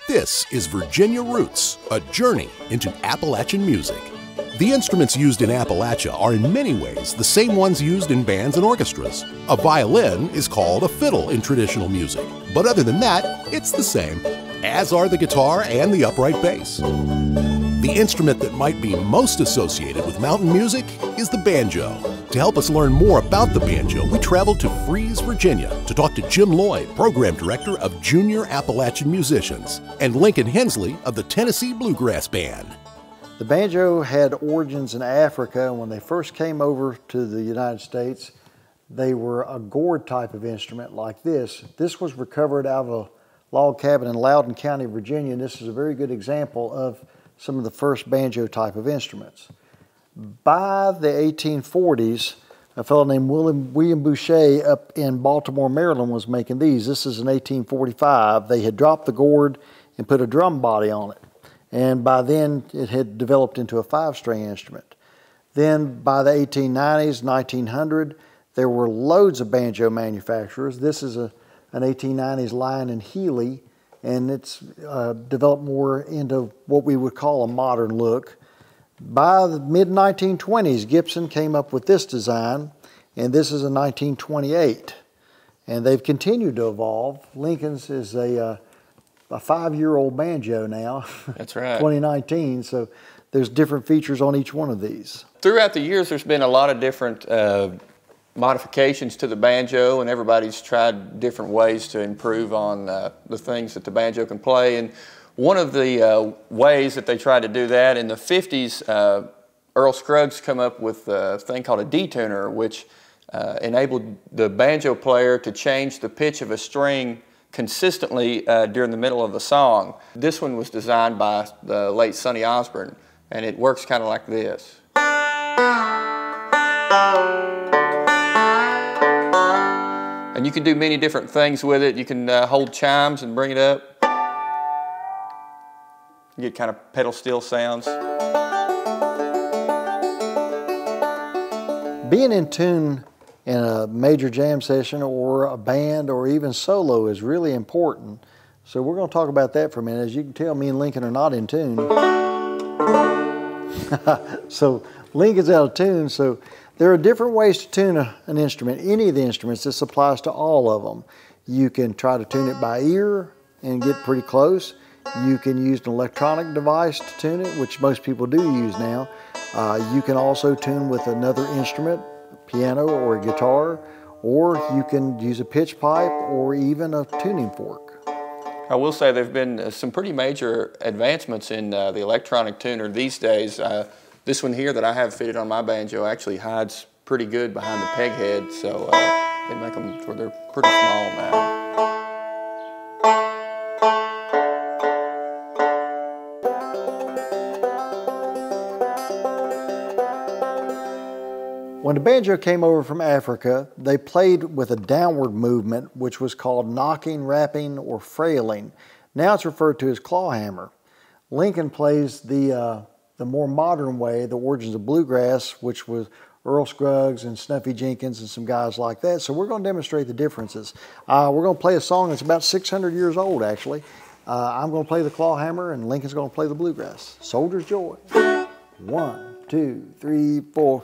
This is Virginia Roots, a journey into Appalachian music. The instruments used in Appalachia are in many ways the same ones used in bands and orchestras. A violin is called a fiddle in traditional music, but other than that, it's the same, as are the guitar and the upright bass. The instrument that might be most associated with mountain music is the banjo. To help us learn more about the banjo, we traveled to Fries, Virginia to talk to Jim Lloyd, Program Director of Junior Appalachian Musicians, and Lincoln Hensley of the Tennessee Bluegrass Band. The banjo had origins in Africa. When they first came over to the United States, they were a gourd type of instrument like this. This was recovered out of a log cabin in Loudoun County, Virginia, and this is a very good example of some of the first banjo type of instruments. By the 1840s, a fellow named William Boucher up in Baltimore, Maryland was making these. This is in 1845. They had dropped the gourd and put a drum body on it. And by then, it had developed into a 5-string instrument. Then by the 1890s, 1900, there were loads of banjo manufacturers. This is an 1890s line in Healy, and it's developed more into what we would call a modern look. By the mid-1920s, Gibson came up with this design, and this is a 1928. And they've continued to evolve. Lincoln's is a 5-year-old banjo now. That's right. 2019, so there's different features on each one of these. Throughout the years, there's been a lot of different modifications to the banjo, and everybody's tried different ways to improve on the things that the banjo can play. And one of the ways that they tried to do that in the 50s, Earl Scruggs come up with a thing called a detuner, which enabled the banjo player to change the pitch of a string consistently during the middle of the song. This one was designed by the late Sonny Osborne, and it works kind of like this. And you can do many different things with it. You can hold chimes and bring it up. You get kind of pedal steel sounds. Being in tune in a major jam session or a band or even solo is really important. So we're going to talk about that for a minute. As you can tell, me and Lincoln are not in tune. So Lincoln's out of tune. So there are different ways to tune an instrument. Any of the instruments, this applies to all of them. You can try to tune it by ear and get pretty close. You can use an electronic device to tune it, which most people do use now. You can also tune with another instrument, a piano or a guitar, or you can use a pitch pipe or even a tuning fork. I will say there have been some pretty major advancements in the electronic tuner these days. This one here that I have fitted on my banjo actually hides pretty good behind the peg head, so they make them where they're pretty small now. When the banjo came over from Africa, they played with a downward movement, which was called knocking, rapping, or frailing. Now it's referred to as claw hammer. Lincoln plays the more modern way, the origins of bluegrass, which was Earl Scruggs and Snuffy Jenkins and some guys like that. So we're going to demonstrate the differences. We're going to play a song that's about 600 years old, actually. I'm going to play the claw hammer, and Lincoln's going to play the bluegrass. Soldier's Joy. 1, 2, 3, 4.